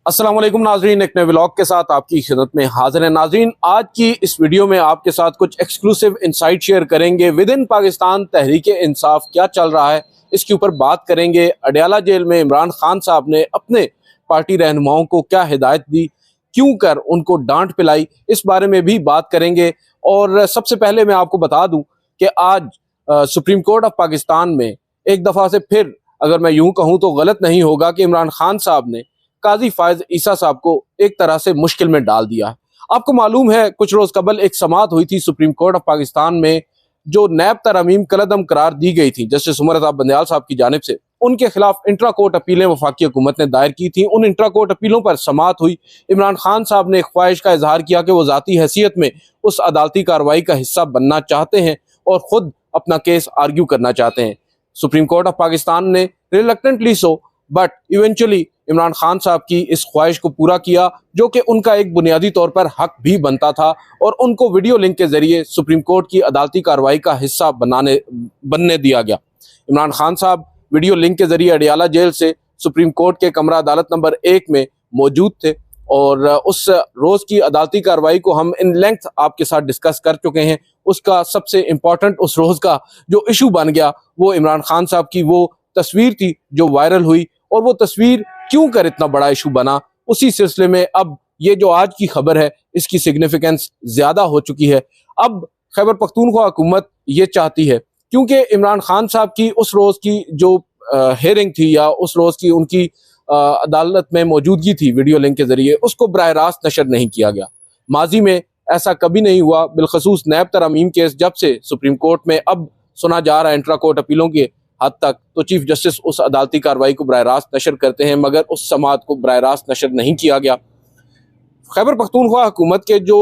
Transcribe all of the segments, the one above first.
अस्सलाम वालेकुम नाजरीन, एक नए व्लॉग के साथ आपकी खिदमत में हाजिर है। नाजरीन, आज की इस वीडियो में आपके साथ कुछ एक्सक्लूसिव इंसाइट शेयर करेंगे। विद इन पाकिस्तान तहरीक इंसाफ क्या चल रहा है, इसके ऊपर बात करेंगे। अडयाला जेल में इमरान खान साहब ने अपने पार्टी रहनुमाओं को क्या हिदायत दी, क्यों कर उनको डांट पिलाई, इस बारे में भी बात करेंगे। और सबसे पहले मैं आपको बता दूं कि आज सुप्रीम कोर्ट ऑफ पाकिस्तान में एक दफ़ा से फिर, अगर मैं यूं कहूं तो गलत नहीं होगा, कि इमरान खान साहब ने काजी फायज ईसा साहब को एक तरह से मुश्किल में डाल दिया है। आपको मालूम है, कुछ रोज कबल एक समाअत हुई थी सुप्रीम कोर्ट ऑफ पाकिस्तान में, जो नैब तरमीम कलअदम करार दी गई थी जस्टिस उमर रज़ा बंदयाल साहब की जानिब से। उनके खिलाफ इंट्रा कोर्ट अपीलें वफाकी हुकूमत ने दायर की थी। उन इंट्रा कोर्ट अपीलों पर समाअत हुई। इमरान खान साहब ने एक ख्वाहिश का इजहार किया कि वो ज़ाती हैसियत में उस अदालती कार्रवाई का हिस्सा बनना चाहते हैं और खुद अपना केस आर्ग्यू करना चाहते हैं। सुप्रीम कोर्ट ऑफ पाकिस्तान ने reluctantly so but eventually Imran Khan साहब की इस ख्वाहिश को पूरा किया, जो कि उनका एक बुनियादी तौर पर हक भी बनता था, और उनको वीडियो लिंक के जरिए सुप्रीम कोर्ट की अदालती कार्रवाई का हिस्सा बनने दिया गया। इमरान खान साहब वीडियो लिंक के जरिए अडयाला जेल से सुप्रीम कोर्ट के कमरा अदालत नंबर 1 में मौजूद थे, और उस रोज़ की अदालती कार्रवाई को हम इन लेंथ आपके साथ डिस्कस कर चुके हैं। उसका सबसे इम्पॉर्टेंट उस रोज़ का जो इशू बन गया, वो इमरान खान साहब की वो तस्वीर थी जो वायरल हुई, और वो तस्वीर क्यों कर इतना बड़ा इशू बना। उसी सिलसिले में अब ये जो आज की खबर है, इसकी सिग्निफिकेंस ज्यादा हो चुकी है। अब खैबर पख्तूनख्वा हुकूमत ये चाहती है, क्योंकि इमरान खान साहब की उस रोज की जो हेयरिंग थी, या उस रोज की उनकी अदालत में मौजूदगी थी वीडियो लिंक के जरिए, उसको बराह रास्त नशर नहीं किया गया। माजी में ऐसा कभी नहीं हुआ। बिलखसूस नैब तरमीम केस जब से सुप्रीम कोर्ट में अब सुना जा रहा है इंट्रा कोर्ट अपीलों के हद तक, तो चीफ जस्टिस उस अदालती कार्रवाई को बराह रास्त नशर करते हैं, मगर उस समाअत को बराह रास्त नशर नहीं किया गया। खैबर पख्तूनख्वा हुकूमत के जो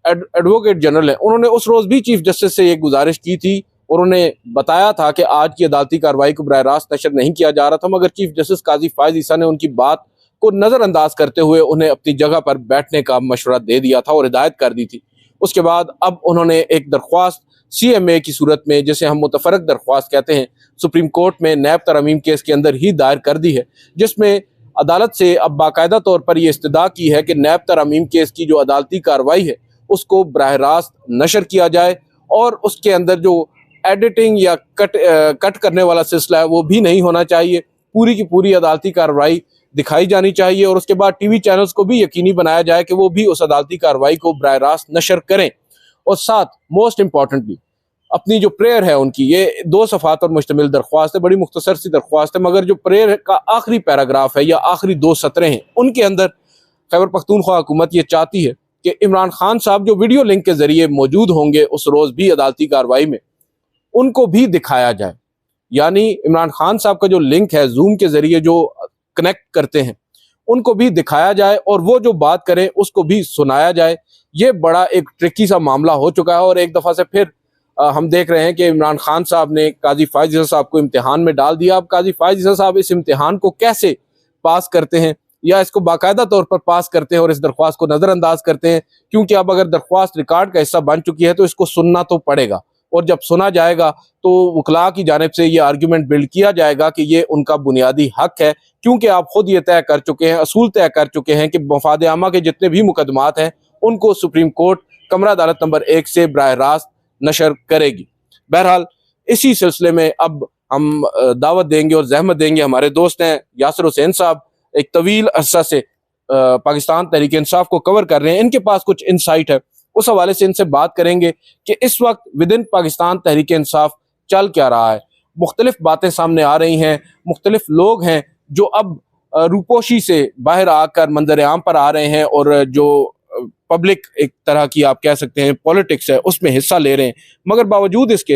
एडवोकेट जनरल हैं, उन्होंने उस रोज़ भी चीफ जस्टिस से एक गुजारिश की थी, और उन्हें बताया था कि आज की अदालती कार्रवाई को बराह रास्त नशर नहीं किया जा रहा था, मगर चीफ जस्टिस काजी फायज ईसा ने उनकी बात को नज़रअंदाज करते हुए उन्हें अपनी जगह पर बैठने का मशवरा दे दिया था और हिदायत कर दी थी। उसके बाद अब उन्होंने एक दरख्वास्त CMA की सूरत में, जिसे हम मुतफरक दरख्वास्त कहते हैं, सुप्रीम कोर्ट में नैब तरमीम केस के अंदर ही दायर कर दी है, जिसमें अदालत से अब बाकायदा तौर पर यह इस्तदा की है कि नैब तरमीम केस की जो अदालती कार्रवाई है उसको बराह रास्त नशर किया जाए, और उसके अंदर जो एडिटिंग या कट करने वाला सिलसिला है वो भी नहीं होना चाहिए। पूरी की पूरी अदालती कार्रवाई दिखाई जानी चाहिए, और उसके बाद TV चैनल्स को भी यकीनी बनाया जाए कि वो भी उस अदालती कार्रवाई को बराह रास्त नशर करें। और साथ मोस्ट इम्पॉर्टेंटली अपनी जो प्रेयर है उनकी, ये 2 सफ़ात पर मुश्तमिल दरख्वास्त है, बड़ी मुख्तसर सी दरख्वास्त है, मगर जो प्रेयर का आखिरी पैराग्राफ है या आखिरी 2 सतरें हैं, उनके अंदर खैबर पख्तूनख्वा हुकूमत ये चाहती है कि इमरान खान साहब जो वीडियो लिंक के जरिए मौजूद होंगे उस रोज़ भी अदालती कार्रवाई में, उनको भी दिखाया जाए। यानी इमरान खान साहब का जो लिंक है, जूम के जरिए जो कनेक्ट करते हैं, उनको भी दिखाया जाए, और वो जो बात करें उसको भी सुनाया जाए। ये बड़ा एक ट्रिकी सा मामला हो चुका है, और एक दफ़ा से फिर हम देख रहे हैं कि इमरान खान साहब ने काजी फायज ईसा साहब को इम्तिहान में डाल दिया। अब काजी फायज ईसा साहब इस इम्तिहान को कैसे पास करते हैं, या इसको बाकायदा तौर पर पास करते हैं और इस दरख्वास्त को नज़रअंदाज करते हैं, क्योंकि अब अगर दरख्वास्त रिकॉर्ड का हिस्सा बन चुकी है तो इसको सुनना तो पड़ेगा, और जब सुना जाएगा तो वकला की जानिब से ये आर्ग्यूमेंट बिल्ड किया जाएगा कि ये उनका बुनियादी हक है, क्योंकि आप खुद ये तय कर चुके हैं, असूल तय कर चुके हैं कि मफाद आमा के जितने भी मुकदमात हैं उनको सुप्रीम कोर्ट कमरा अदालत नंबर 1 से बराह रास्त नशर करेगी। बहरहाल इसी सिलसिले में अब हम दावत देंगे और जहमत देंगे। हमारे दोस्त हैं यासिर हुसैन साहब, एक तवील अरसा से पाकिस्तान तहरीक इंसाफ को कवर कर रहे हैं, इनके पास कुछ इंसाइट है, उस हवाले से इनसे बात करेंगे कि इस वक्त विद इन पाकिस्तान तहरीक इंसाफ चल क्या रहा है। मुख्तलिफ बातें सामने आ रही हैं, मुख्तलिफ लोग हैं जो अब रूपोशी से बाहर आकर मंजर आम पर आ रहे हैं, और जो पब्लिक एक तरह की आप कह सकते हैं पॉलिटिक्स है उसमें हिस्सा ले रहे हैं, मगर बावजूद इसके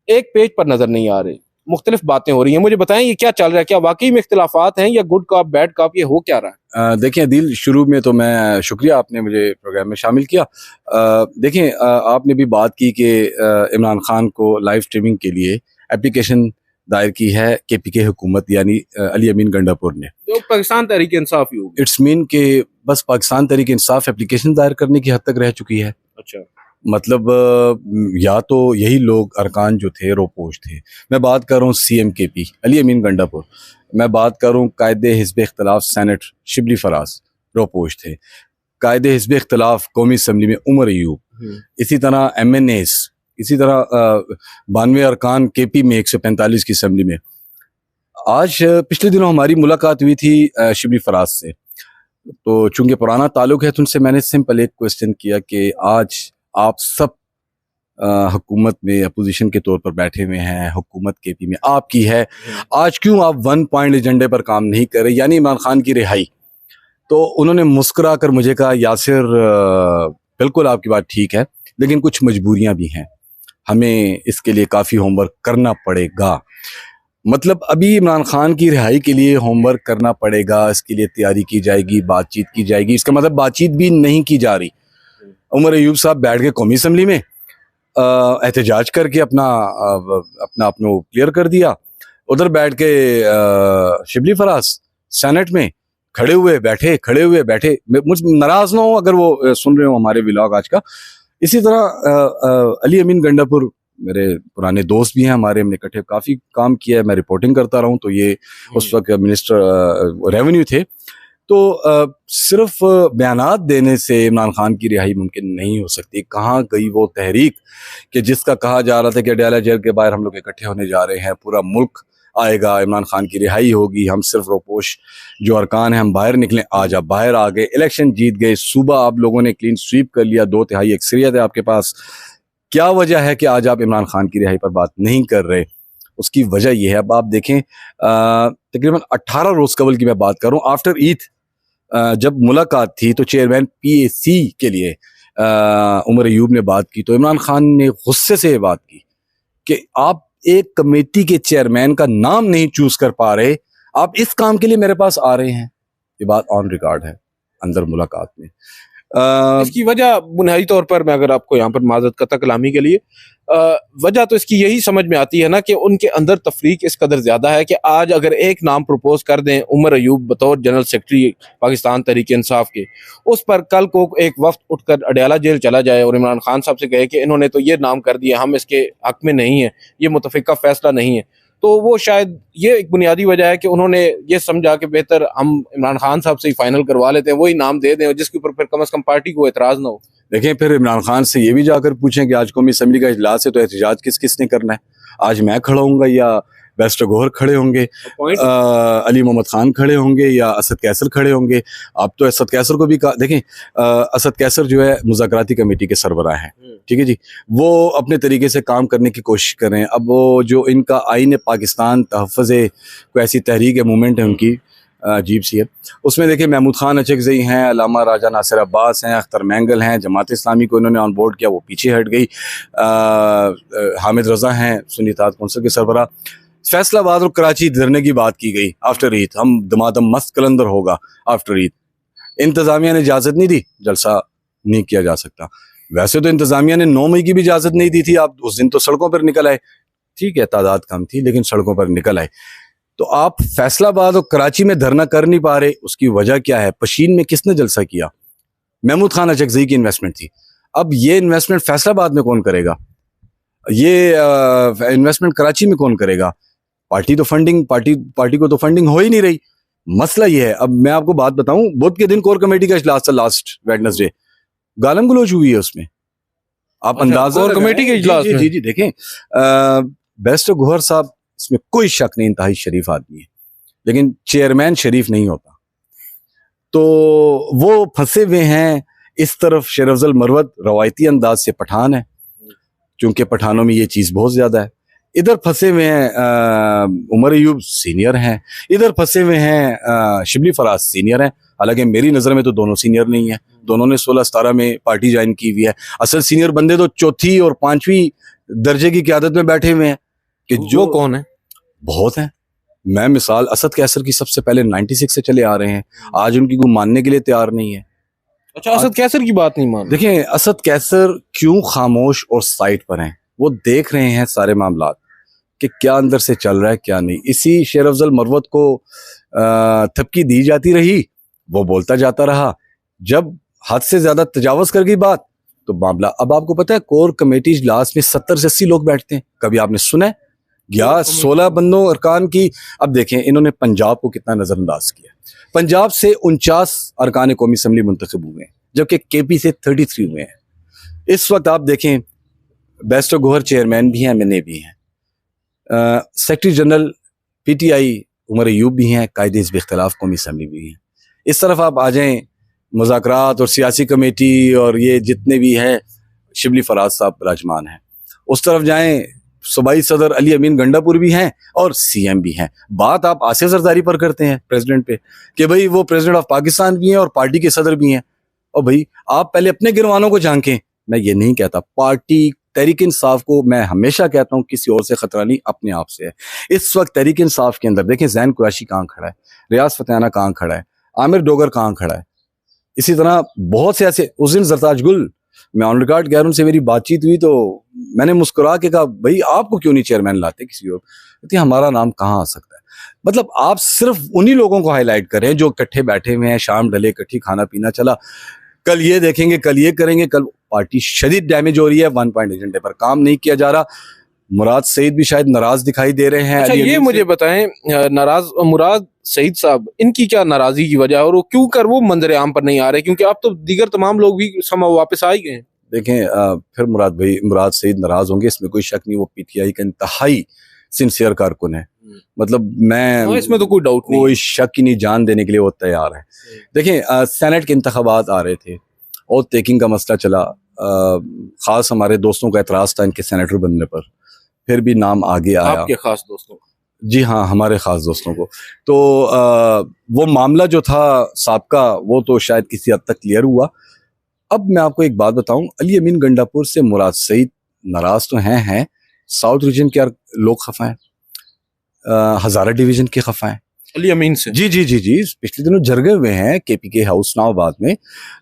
एक पेज पर नजर नहीं आ रहे। मुख्तलिफ बातें हो रही हैं। मुझे बताएं, ये क्या चल रहा है? क्या वाकई में इख्तिलाफात हैं, या गुड कॉप बैड कॉप, ये हो क्या रहा है? देखिए दिल, शुरू में तो मैं शुक्रिया आपने मुझे प्रोग्राम में शामिल किया। देखिए आपने भी बात की कि इमरान खान को लाइव स्ट्रीमिंग के लिए एप्लीकेशन दायर की है KPK हुकूमत, यानी अली अमीन गंडापुर ने। जो पाकिस्तान तहरीक इंसाफ ही होगी। इट्स मीन के बस पाकिस्तान तहरीक इंसाफ एप्लीकेशन दायर करने की हद तक रह चुकी है। अच्छा। मतलब या तो यही लोग अरकान जो थे रोपोश थे। मैं बात कर रहा हूँ CMKP अली अमीन गंडापुर, मैं बात कर रहा हूँ कायदे हिज़्ब इख्तिलाफ सेनेट शिबली फराज रोपोश थे, कायदे हिज़्ब इख्तिलाफ कौमी असम्बली में उमर अयूब, इसी तरह MNAs, इसी तरह 92 अरकान KP में 145 की असम्बली में। आज पिछले दिनों हमारी मुलाकात हुई थी शिबली फराज से, तो चूंकि पुराना ताल्लुक है तो उनसे मैंने सिंपल एक क्वेश्चन किया कि आज आप सब हुकूमत में अपोजिशन के तौर पर बैठे हुए हैं, हुकूमत KP में आपकी है, आज क्यों आप 1 पॉइंट एजेंडे पर काम नहीं कर रहे, यानी इमरान खान की रिहाई। तो उन्होंने मुस्कुरा कर मुझे कहा, यासिर बिल्कुल आपकी बात ठीक है, लेकिन कुछ मजबूरियां भी हैं, हमें इसके लिए काफ़ी होमवर्क करना पड़ेगा। मतलब अभी इमरान खान की रिहाई के लिए होमवर्क करना पड़ेगा, इसके लिए तैयारी की जाएगी, बातचीत की जाएगी। इसका मतलब बातचीत भी नहीं की जा रही। उमर अयूब साहब बैठ के कौमी असम्बली में एहतजाज करके अपना क्लियर कर दिया, उधर बैठ के शिबली फराज सेनेट में खड़े हुए बैठे। मुझ नाराज ना हो अगर वो सुन रहे हो हमारे व्लॉग आज का। इसी तरह अली अमीन गंडापुर मेरे पुराने दोस्त भी हैं हमारे, हमने इकट्ठे काफ़ी काम किया है, मैं रिपोर्टिंग करता रहा हूँ, तो ये उस वक्त मिनिस्टर रेवेन्यू थे। तो सिर्फ बयानात देने से इमरान खान की रिहाई मुमकिन नहीं हो सकती। कहाँ गई वो तहरीक कि जिसका कहा जा रहा था कि अडयाला जेल के बाहर हम लोग इकट्ठे होने जा रहे हैं, पूरा मुल्क आएगा, इमरान खान की रिहाई होगी, हम सिर्फ रोपोश जो अरकान हैं हम बाहर निकलें। आज आप बाहर आ गए, इलेक्शन जीत गए, सुबह आप लोगों ने क्लीन स्वीप कर लिया, 2/3 अक्सरियत है आपके पास। क्या वजह है कि आज आप इमरान खान की रिहाई पर बात नहीं कर रहे? उसकी वजह यह है, अब आप देखें तकरीबन 18 रोज कबल की मैं बात कर रहा हूँ, आफ्टर ईद जब मुलाकात थी तो चेयरमैन PAC के लिए उमर अयूब ने बात की, तो इमरान खान ने गुस्से से बात की कि आप एक कमेटी के चेयरमैन का नाम नहीं चूज कर पा रहे, आप इस काम के लिए मेरे पास आ रहे हैं। ये बात ऑन रिकॉर्ड है अंदर मुलाकात में। इसकी वजह बुनियादी तौर पर मैं अगर आपको यहाँ पर माजरत करता कलामी के लिए, वजह तो इसकी यही समझ में आती है ना कि उनके अंदर तफरीक इस कदर ज्यादा है कि आज अगर एक नाम प्रपोज कर दें उमर अयूब बतौर जनरल सेक्रेटरी पाकिस्तान तहरीक इंसाफ के, उस पर कल को एक वक्त उठकर अडयाला जेल चला जाए और इमरान खान साहब से कहे कि इन्होंने तो ये नाम कर दिया, हम इसके हक में नहीं है, ये मुतफिका फैसला नहीं है, तो वो शायद ये एक बुनियादी वजह है कि उन्होंने ये समझा कि बेहतर हम इमरान खान साहब से ही फाइनल करवा लेते हैं, वही नाम दे दें जिसके ऊपर फिर कम से कम पार्टी को एतराज ना हो। देखें, फिर इमरान खान से ये भी जाकर पूछें कि आज कौमी असम्बली का इजलास है तो एहतजाज किस किस ने करना है? आज मैं खड़ा हूँगा या बेस्ट गौहर खड़े होंगे, अली मोहम्मद खान खड़े होंगे या असद कैसर खड़े होंगे? आप तो असद कैसर को भी देखें, असद कैसर जो है मुज़ाकराती कमेटी के सरबराह हैं, ठीक है जी, वो अपने तरीके से काम करने की कोशिश कर रहे हैं। अब वो जो इनका आईन पाकिस्तान तहफ़्फ़ुज़ को ऐसी तहरीक है, मूवमेंट है उनकी, अजीब सी है, उसमें देखिए महमूद खान अचकज़ई हैं, अल्लामा राजा नासिर अब्बास हैं, अख्तर मैंगल हैं, जमात इस्लामी को इन्होंने ऑन बोर्ड किया, वो पीछे हट गई, हामिद रज़ा हैं सुन्नी इत्तेहाद कौंसिल के सरबराह। फैसलाबाद और कराची धरने की बात की गई आफ्टर ईद, हम दमादम मस्त कलंदर होगा आफ्टर ईद। इंतज़ामिया ने इजाज़त नहीं दी, जलसा नहीं किया जा सकता। वैसे तो इंतज़ामिया ने 9 मई की भी इजाज़त नहीं दी थी, आप उस दिन तो सड़कों पर निकल आए, ठीक है तादाद कम थी लेकिन सड़कों पर निकल आए। तो आप फैसलाबाद और कराची में धरना कर नहीं पा रहे, उसकी वजह क्या है? पशीन में किसने जलसा किया? महमूद खान अचकज़ई की इन्वेस्टमेंट थी। अब ये इन्वेस्टमेंट फैसलाबाद में कौन करेगा? ये इन्वेस्टमेंट कराची में कौन करेगा? पार्टी को तो फंडिंग हो ही नहीं रही। मसला ये है। अब मैं आपको बात बताऊं, बुध के दिन कोर कमेटी का इजलास था, लास्ट वेडनेसडे, गालम गलोच हुई है उसमें, आप अंदाजा कोर कमेटी के इजलास में? जी देखें, बेस्ट गौहर साहब, इसमें कोई शक नहीं, इंतहाई शरीफ आदमी है, लेकिन चेयरमैन शरीफ नहीं होता। तो वो फंसे हुए हैं इस तरफ। शेर अफजल मरवत रवायती अंदाज से पठान है, क्योंकि पठानों में ये चीज़ बहुत ज़्यादा है। इधर फंसे हुए हैं उमर अयूब, सीनियर हैं। इधर फंसे हुए हैं शिबली फराज, सीनियर हैं। हालांकि मेरी नज़र में तो दोनों सीनियर नहीं है, दोनों ने 16-17 में पार्टी ज्वाइन की हुई है। असल सीनियर बंदे तो 4थी और 5वीं दर्जे की क़यादत में बैठे हुए हैं। कि जो कौन है? बहुत हैं। मैं मिसाल असद कैसर की सबसे पहले 96 से चले आ रहे हैं, आज उनकी कोई मानने के लिए तैयार नहीं है। अच्छा, असद कैसर की बात नहीं मान? देखें, असद कैसर क्यों खामोश और साइड पर हैं? वो देख रहे हैं सारे मामला कि क्या अंदर से चल रहा है क्या नहीं। इसी शेर अफजल मरवत को थपकी दी जाती रही, वो बोलता जाता रहा। जब हद से ज्यादा तजावज कर गई बात, तो मामला, अब आपको पता है कोर कमेटी इजलास में 70 से 80 लोग बैठते हैं, कभी आपने सुना है? या 16 बंदों अरकान की। अब देखें इन्होंने पंजाब को कितना नजरअंदाज किया। पंजाब से 49 अरकान कौमी असम्बली मुंतखब हुए हैं, जबकि केपी से 33 हुए हैं। इस वक्त आप देखें बेस्टो गोहर चेयरमैन भी हैं, एमएनए भी हैं, secretary general PTI Umar Ayub भी हैं, कायदे हिज़्ब इख्तिलाफ कौमी असम्बली भी हैं। इस तरफ आप आ जाएं मुज़ाकरात और सियासी कमेटी और ये जितने भी हैं, शिबली फराज साहब विराजमान हैं। उस तरफ जाएं सूबाई सदर अली अमीन गंडापुर भी हैं और सीएम भी हैं। बात आप आसिफ जरदारी पर करते हैं प्रेसिडेंट पे कि भाई वो प्रेसिडेंट ऑफ पाकिस्तान भी हैं और पार्टी के सदर भी हैं। और भाई आप पहले अपने गिरवानों को झांकें। मैं ये नहीं कहता, पार्टी तहरीक इंसाफ को मैं हमेशा कहता हूं किसी और से खतरा नहीं, अपने आप से है। इस वक्त तहरीक इंसाफ के अंदर देखें जैन कुरैशी कहाँ खड़ा है, रियाज फतेहाना कहाँ खड़ा है, आमिर डोगर कहाँ खड़ा है, इसी तरह बहुत से ऐसे। उस दिन जरताज गुल, मैं ऑन रिकॉर्ड कह रहा हूं, उनसे मेरी बातचीत हुई तो मैंने मुस्कुरा के कहा भाई आपको क्यों नहीं चेयरमैन लाते किसी और? कहती हमारा नाम कहाँ आ सकता है। मतलब आप सिर्फ उन्हीं लोगों को हाईलाइट करें जो इकट्ठे बैठे हुए हैं, शाम ढले इकट्ठी खाना पीना चला, कल ये देखेंगे, कल ये करेंगे। कल पार्टी शदीद डैमेज हो रही है, 1 पॉइंट एजेंडे पर काम नहीं किया जा रहा। मुराद सईद भी शायद नाराज दिखाई दे रहे हैं। अच्छा, ये मुझे बताएं, नाराज मुराद सईद साहब, इनकी क्या नाराजगी की वजह है और क्यों कर वो मंजर आम पर नहीं आ रहे? क्योंकि आप तो दीगर तमाम लोग भी वापस आ ही गए हैं। देखें फिर मुराद सईद नाराज होंगे, इसमें कोई शक नहीं। वो पीटीआई का इंतहाई सिंसियर कारकुन है, मतलब मैं इसमें तो कोई डाउट नहीं, कोई शक ही नहीं, जान देने के लिए वो तैयार है। देखें सेनेट के इंतखाबात आ रहे थे और टेकिंग का मसला चला, खास हमारे दोस्तों का एतराज था इनके सेनेटर बनने पर, फिर भी नाम आगे आया। आपके खास दोस्तों? जी हाँ, हमारे खास दोस्तों को। तो वो मामला जो था साबका, वो तो शायद किसी हद तक क्लियर हुआ। अब मैं आपको एक बात बताऊं, अली अमीन गंडापुर से मुराद सईद नाराज तो हैं, साउथ रीजन के लोग खफा हैं, हजारा डिवीजन के खफा हैं अली अमीन से। जी जी जी जी, पिछले दिनों जरगे हुए हैं केपीके हाउस नाबाद में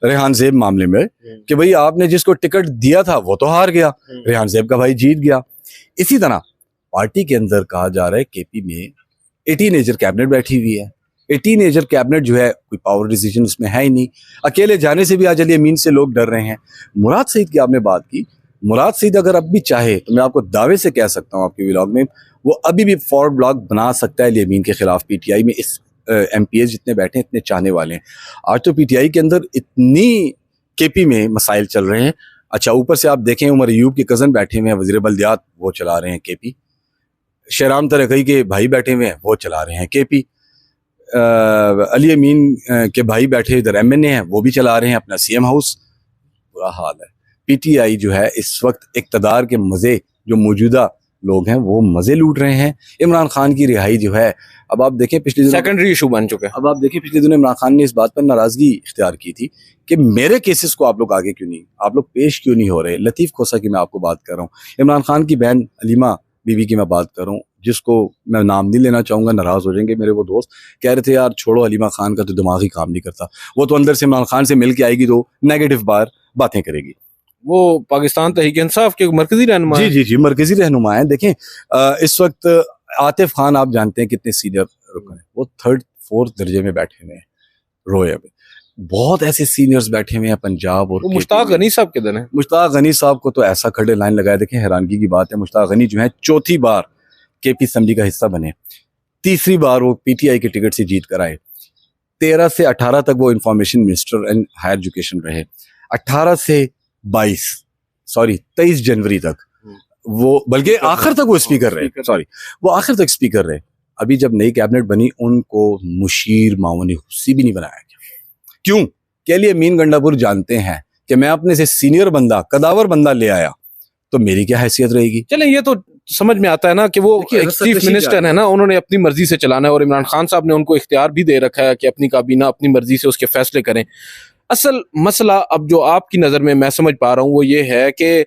रेहान ज़ेब मामले में कि भाई आपने जिसको टिकट दिया था वो तो हार गया, रेहान ज़ेब का भाई जीत गया। इसी तरह पार्टी के अंदर कहा जा रहा है केपी में 18 एजर कैबिनेट बैठी हुई है। 18 एजर कैबिनेट जो है कोई पावर डिसीजन इसमें है ही नहीं, अकेले जाने से भी आज अली अमीन से लोग डर रहे हैं। मुराद सईद की आपने बात की, मुराद सईद अगर अब भी चाहे तो मैं आपको दावे से कह सकता हूँ आपके व्लॉग में, वो अभी भी फॉरवर्ड ब्लॉक बना सकता है अली अमीन के खिलाफ। पीटीआई में इस एमपीए जितने बैठे हैं इतने चाहने वाले हैं। आज तो पीटीआई के अंदर इतनी केपी में मसाइल चल रहे हैं। अच्छा, ऊपर से आप देखें उमर अयूब के कज़न बैठे हुए हैं, वज़ीर बल्दियात, वो चला रहे हैं केपी। शहराम तरक़ई के भाई बैठे हुए हैं, वो चला रहे हैं केपी। अली अमीन के भाई बैठे इधर एमएनए हैं, वो भी चला रहे हैं अपना सीएम हाउस। बुरा हाल है। पीटीआई जो है इस वक्त इक़्तिदार के मज़े, जो मौजूदा लोग हैं वो मज़े लूट रहे हैं। इमरान खान की रिहाई जो है, अब आप देखें पिछले दिनों सेकेंडरी इशू बन चुका है। अब आप देखें पिछले दिनों इमरान खान ने इस बात पर नाराज़गी इख्तियार की थी कि मेरे केसेस को आप लोग आगे क्यों नहीं, आप लोग पेश क्यों नहीं हो रहे। लतीफ़ खोसा की मैं आपको बात कर रहा हूँ, इमरान खान की बहन अलीमा बीवी की मैं बात कर रहा हूँ, जिसको मैं नाम नहीं लेना चाहूँगा, नाराज़ हो जाएंगे मेरे वो दोस्त। कह रहे थे यार छोड़ो, अलीमा खान का तो दिमाग ही काम नहीं करता, वो तो अंदर से इमरान खान से मिल के आएगी तो नेगेटिव बातें करेगी। वो पाकिस्तान तहरीक इंसाफ के मरकजी रहनुमा जी जी जी, मरकजी रहनुमा है। देखें इस वक्त आतिफ खान आप जानते हैं कितने सीनियर रुकन है, वो 3rd 4th दर्जे में बैठे हुए हैं रोया में। बहुत ऐसे सीनियर्स बैठे हुए हैं पंजाब और मुश्ताक गनी साहब के दिन है। मुश्ताक गनी साहब को तो ऐसा खड़े लाइन लगाया, देखें हैरानगी की बात है, मुश्ताक गनी जो है 4थी बार केपी असम्बली का हिस्सा बने, 3री बार वो पीटीआई के टिकट से जीत कर आए। 13 से 18 तक वो information minister and higher education रहे। 18 से 23 जनवरी तक वो, बल्कि आखिर तक वो स्पीकर रहे, वो आखिर तक स्पीकर रहे। अभी जब नई कैबिनेट बनी उनको मुशीर मावनी हुस्सी भी नहीं बनाया गया। क्यों? के लिए अमीन गंडापुर जानते हैं कि मैं अपने से सीनियर बंदा, कदावर बंदा ले आया तो मेरी क्या हैसियत रहेगी। चलें, ये तो समझ में आता है ना कि वो चीफ मिनिस्टर है ना, उन्होंने अपनी मर्जी से चलाना है और इमरान खान साहब ने उनको इख्तियार भी दे रखा है कि अपनी काबीना अपनी मर्जी से उसके फैसले करें। असल मसला अब जो आपकी नज़र में मैं समझ पा रहा हूँ वो ये है कि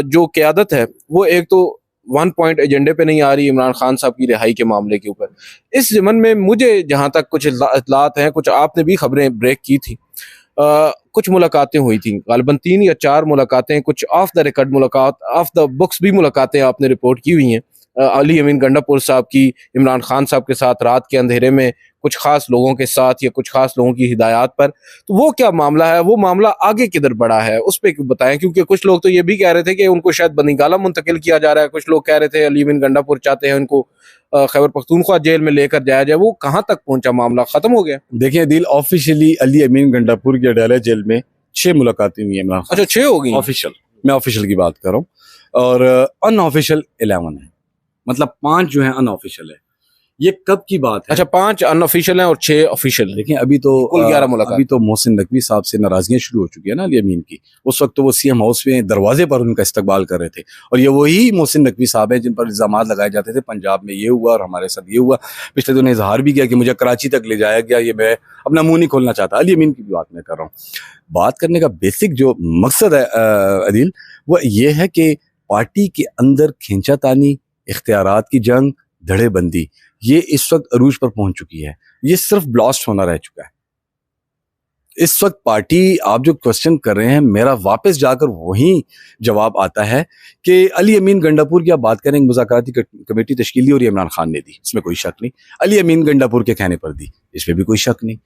जो क़यादत है वो एक तो 1 पॉइंट एजेंडे पे नहीं आ रही इमरान खान साहब की रिहाई के मामले के ऊपर। इस ज़मन में मुझे जहाँ तक कुछ इत्तलात हैं, कुछ आपने भी खबरें ब्रेक की थी, कुछ मुलाकातें हुई थी, गालिबन 3 या 4 मुलाकातें, कुछ ऑफ द रिकॉर्ड मुलाकात, ऑफ द बुक्स भी मुलाकातें आपने रिपोर्ट की हुई हैं अली अमीन गंडापुर साहब की इमरान खान साहब के साथ रात के अंधेरे में कुछ खास लोगों के साथ या कुछ खास लोगों की हिदायत पर, तो वो क्या मामला है, वो मामला आगे किधर बढ़ा है, उस पर बताएं। क्योंकि कुछ लोग तो ये भी कह रहे थे कि उनको शायद बनिगाला मुंतकिल किया जा रहा है, कुछ लोग कह रहे थे अली अमीन गंडापुर चाहते हैं उनको खैबर पख्तूनख्वा जेल में लेकर जाया जाए। वो कहाँ तक पहुंचा, मामला खत्म हो गया? देखिए दिल, ऑफिशियली अली अमीन गंडापुर की अडालत जेल में 6 मुलाकातें हुई है इमरान खान। अच्छा, 6 हो गई? ऑफिशियल, मैं ऑफिशियल की बात कर रहा हूँ, और अनऑफिशियल 11 है, मतलब 5 जो है अनऑफिशियल है। ये कब की बात है? अच्छा, 5 अनऑफिशियल हैं और 6 ऑफिशियल। देखिए अभी तो कुल 11 मुलाकात। अभी तो मोहसिन नकवी साहब से नाराजगियां शुरू हो चुकी है ना अली अमीन की। उस वक्त तो वो सीएम हाउस में दरवाजे पर उनका इस्तकबाल कर रहे थे, और ये वही मोहसिन नकवी साहब हैं जिन पर इल्जाम लगाए जाते थे पंजाब में ये हुआ और हमारे साथ ये हुआ। पिछले दिनों इजहार भी किया कि मुझे कराची तक ले जाया गया, ये मैं अपना मुंह नहीं खोलना चाहता। अली अमीन की भी बात मैं कर रहा हूँ। बात करने का बेसिक जो मकसद है अदील, वो ये है कि पार्टी के अंदर खींचातानी, इख्तियारात की जंग, धड़ेबंदी, ये इस वक्त अरूज पर पहुंच चुकी है। ये सिर्फ ब्लास्ट होना रह चुका है इस वक्त। पार्टी, आप जो क्वेश्चन कर रहे हैं, मेरा वापस जाकर वही जवाब आता है कि अली अमीन गंडापुर की आप बात करें, मुज़ाकराती कमेटी तश्कील दी और ये इमरान खान ने दी, इसमें कोई शक नहीं। अली अमीन गंडापुर के कहने पर दी, इसमें भी कोई शक नहीं।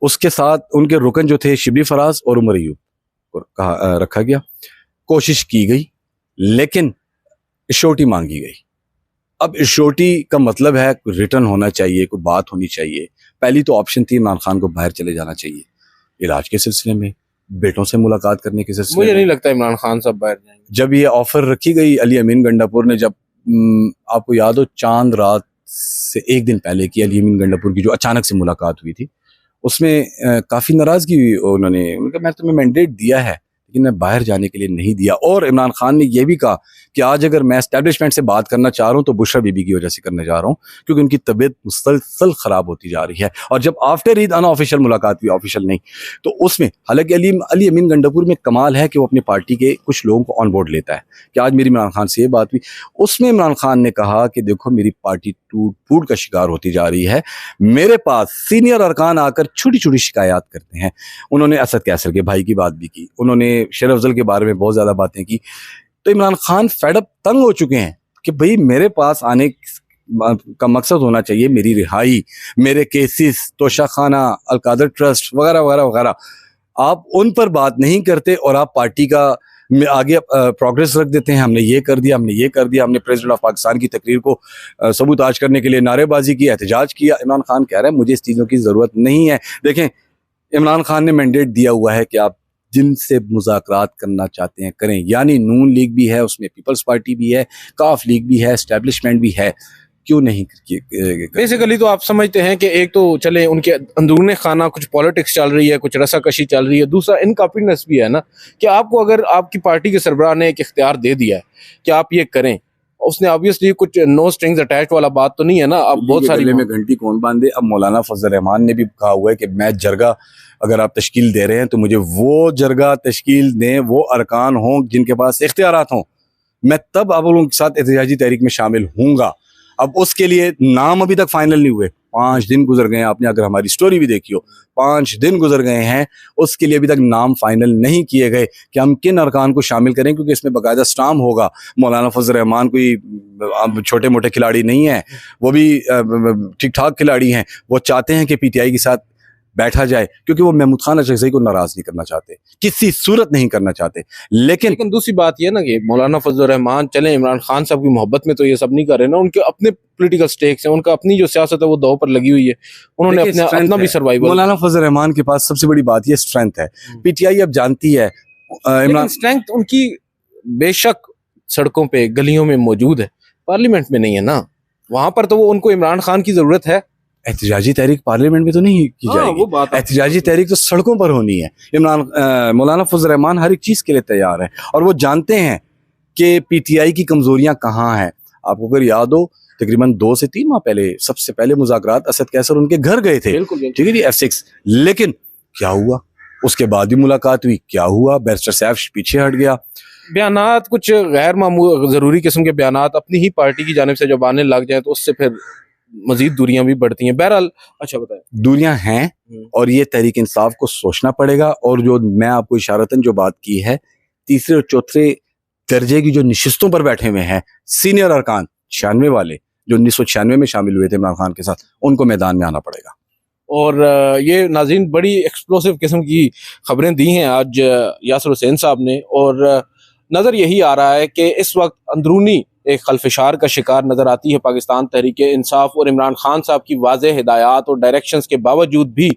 उसके साथ उनके रुकन जो थे शिबली फराज और उमर अयूब को रखा गया, कोशिश की गई, लेकिन श्योरिटी मांगी गई। अब श्योरिटी का मतलब है रिटर्न होना चाहिए, कोई बात होनी चाहिए। पहली तो ऑप्शन थी इमरान खान को बाहर चले जाना चाहिए इलाज के सिलसिले में, बेटों से मुलाकात करने के सिलसिले में। मुझे नहीं लगता इमरान खान साहब बाहर जाएंगे। जब ये ऑफर रखी गई अली अमीन गंडापुर ने, जब आपको याद हो चांद रात से एक दिन पहले की अली अमीन गंडापुर की जो अचानक से मुलाकात हुई थी, उसमें काफ़ी नाराज़गी उन्होंने, उनका मैं तुम्हें मैंडेट दिया है लेकिन मैं बाहर जाने के लिए नहीं दिया। और इमरान खान ने यह भी कहा कि आज अगर मैं एस्टेब्लिशमेंट से बात करना चाह रहा हूं तो बुशरा बीबी की वजह से करने जा रहा हूं, क्योंकि उनकी तबीयत मुसलसल खराब होती जा रही है। और जब आफ्टर ईद अनऑफिशियल मुलाकात हुई, ऑफिशियल नहीं, तो उसमें हालांकि अली अमीन गंडापुर में कमाल है कि वो अपनी पार्टी के कुछ लोगों को ऑन बोर्ड लेता है कि आज मेरी इमरान खान से ये बात हुई। उसमें इमरान खान ने कहा कि देखो मेरी पार्टी टूट फूट का शिकार होती जा रही है, मेरे पास सीनियर अरकान आकर छोटी छोटी शिकायत करते हैं। उन्होंने असद कैसर के भाई की बात भी की, उन्होंने शेर अफजल के बारे में बहुत ज्यादा बातें की। तो इमरान खान फेडअप, तंग हो चुके हैं कि भाई मेरे पास आने का मकसद होना चाहिए मेरी रिहाई, मेरे केसेस, तोशाखाना, अलकादर ट्रस्ट वगैरह वगैरह वगैरह। आप उन पर बात नहीं करते और आप पार्टी का आगे प्रोग्रेस रख देते हैं। हमने ये कर दिया, हमने ये कर दिया, हमने प्रेसिडेंट ऑफ पाकिस्तान की तकरीर को सबूताज करने के लिए नारेबाजी की, एहतजाज किया। इमरान खान कह रहे हैं मुझे इस चीज़ों की ज़रूरत नहीं है। देखें, इमरान खान ने मैंडेट दिया हुआ है कि आप जिनसे मुज़ाकरात करना चाहते हैं करें, यानी नून लीग भी है उसमें, पीपल्स पार्टी भी है, काफ लीग भी है, एस्टेब्लिशमेंट भी है, क्यों नहीं? बेसिकली तो आप समझते हैं कि एक तो चले उनके अंदरूने खाना कुछ पॉलिटिक्स चल रही है, कुछ रसाकशी चल रही है, दूसरा इनकॉम्पिटेंस भी है ना कि आपको अगर आपकी पार्टी के सरबराह ने एक इख्तियार दे दिया है कि आप ये करें, उसने ऑब्वियसली कुछ नो स्ट्रिंग्स अटैच्ड वाला बात तो नहीं है ना। अब बहुत सारी में घंटी कौन बांधे। अब मौलाना फजल रहमान ने भी कहा हुआ है कि मैं जरगा अगर आप तश्कील दे रहे हैं तो मुझे वो जरगा तश्कील दें, वो अरकान हों जिनके पास इख्तियारात हों, मैं तब आप लोगों के साथ एहतजाजी तहरीक में शामिल हूँगा। अब उसके लिए नाम अभी तक फाइनल नहीं हुए, 5 दिन गुजर गए हैं। आपने अगर हमारी स्टोरी भी देखी हो, 5 दिन गुजर गए हैं, उसके लिए अभी तक नाम फाइनल नहीं किए गए कि हम किन अरकान को शामिल करें, क्योंकि इसमें बाकायदा स्टाम्प होगा। मौलाना फजल रहमान कोई छोटे मोटे खिलाड़ी नहीं है, वो भी ठीक ठाक खिलाड़ी हैं। वो चाहते हैं कि पीटीआई के साथ बैठा जाए, क्योंकि वो महमूद खान अशरफी को नाराज नहीं करना चाहते, किसी सूरत नहीं करना चाहते। लेकिन दूसरी बात यह ना कि मौलाना फजल रहमान चले इमरान खान साहब की मोहब्बत में तो ये सब नहीं कर रहे ना, उनके अपने पॉलिटिकल स्टेक्स हैं, उनका अपनी जो सियासत है वो दांव पर लगी हुई है, उन्होंने अपना भी सर्वाइवल। मौलाना फजल रहमान के पास सबसे बड़ी बात ये स्ट्रेंथ है। पीटीआई अब जानती है इमरान, स्ट्रेंथ उनकी बेशक सड़कों पे गलियों में मौजूद है, पार्लियामेंट में नहीं है ना। वहां पर तो वो उनको इमरान खान की जरूरत है। एहतजाजी तहरीक पार्लियामेंट में तो नहीं की जाएगी, एहतजाजी तहरीक तो सड़कों पर होनी है। मौलाना फजल रहमान हर एक चीज के लिए तैयार है और वो जानते हैं कि पीटीआई की कमजोरियां कहाँ हैं। आपको अगर याद हो, तकरीबन 2 से 3 माह पहले सबसे पहले मुज़ाकरात असद कैसर उनके घर गए थे, ठीक है जी, F6। लेकिन क्या हुआ, उसके बाद भी मुलाकात हुई, क्या हुआ, बैरिस्टर सैफ पीछे हट गया। बयानात कुछ गैर मामूली जरूरी किस्म के बयानात अपनी ही पार्टी की जानिब से जब आने लग जाए तो उससे फिर मजीद दूरियां भी बढ़ती हैं। बहरहाल, अच्छा बताएं। दूरियां हैं और ये तहरीक इंसाफ को सोचना पड़ेगा। और जो मैं आपको इशारतन जो बात की है, तीसरे और चौथे दर्जे की जो निशिस्तों पर बैठे हुए हैं सीनियर अरकान, 96 वाले जो 1996 में शामिल हुए थे इमरान खान के साथ, उनको मैदान में आना पड़ेगा। और ये नाज़रीन बड़ी एक्सप्लोसिव किस्म की खबरें दी हैं आज यासिर हुसैन साहब ने, और नज़र यही आ रहा है कि इस वक्त अंदरूनी एक खलफिशार का शिकार नज़र आती है पाकिस्तान तहरीक इंसाफ, और इमरान खान साहब की वाज़ेह हिदायत और डायरेक्शंस के बावजूद भी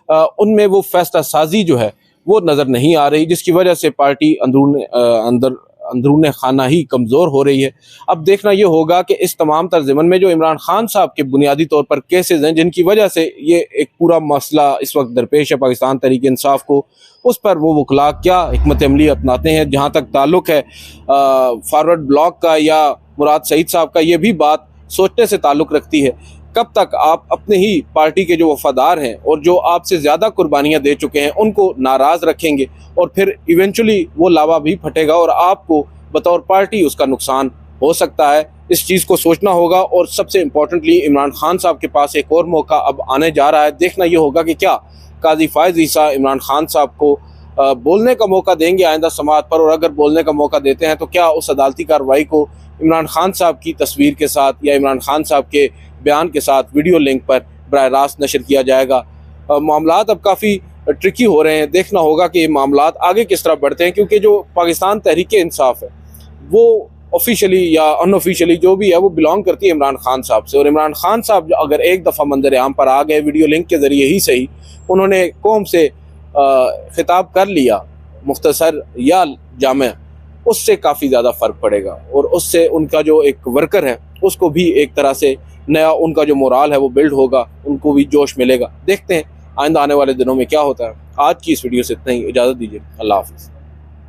उनमें वो फैसला साजी जो है वो नज़र नहीं आ रही, जिसकी वजह से पार्टी अंदरून खाना ही कमज़ोर हो रही है। अब देखना ये होगा कि इस तमाम तर्जुमन में जो इमरान खान साहब के बुनियादी तौर पर केसेस हैं, जिनकी वजह से ये एक पूरा मसला इस वक्त दरपेश है पाकिस्तान तहरीक इंसाफ को, उस पर वो वकला क्या हिकमत अमली अपनाते हैं। जहाँ तक ताल्लुक़ है फॉरवर्ड ब्लॉक का या मुराद सईद साहब का, ये भी बात सोचने से ताल्लुक़ रखती है। कब तक आप अपने ही पार्टी के जो वफादार हैं और जो आपसे ज़्यादा कुर्बानियाँ दे चुके हैं उनको नाराज़ रखेंगे, और फिर इवेंचुअली वो लावा भी फटेगा और आपको बतौर पार्टी उसका नुकसान हो सकता है। इस चीज़ को सोचना होगा। और सबसे इम्पोर्टेंटली इमरान खान साहब के पास एक और मौका अब आने जा रहा है। देखना ये होगा कि क्या काजी फायज़ ईसा इमरान खान साहब को बोलने का मौका देंगे आइंदा समाअत पर, और अगर बोलने का मौका देते हैं तो क्या उस अदालती कार्रवाई को इमरान खान साहब की तस्वीर के साथ या इमरान खान साहब के बयान के साथ वीडियो लिंक पर बराह रास्त नशर किया जाएगा। मामलात अब काफ़ी ट्रिकी हो रहे हैं। देखना होगा कि ये मामलात आगे किस तरह बढ़ते हैं, क्योंकि जो पाकिस्तान तहरीक इंसाफ है वो ऑफिशियली या अनऑफिशियली जो भी है वो बिलोंग करती है इमरान खान साहब से, और इमरान खान साहब अगर एक दफ़ा मंजर आम पर आ गए वीडियो लिंक के ज़रिए ही सही, उन्होंने कौम से खिताब कर लिया मुख्तसर या जामे, उससे काफ़ी ज़्यादा फ़र्क पड़ेगा, और उससे उनका जो एक वर्कर है उसको भी एक तरह से नया उनका जो मोराल है वो बिल्ड होगा, उनको भी जोश मिलेगा। देखते हैं आइंदा आने वाले दिनों में क्या होता है। आज की इस वीडियो से इतना ही, इजाज़त दीजिए, अल्लाह हाफ़िज़।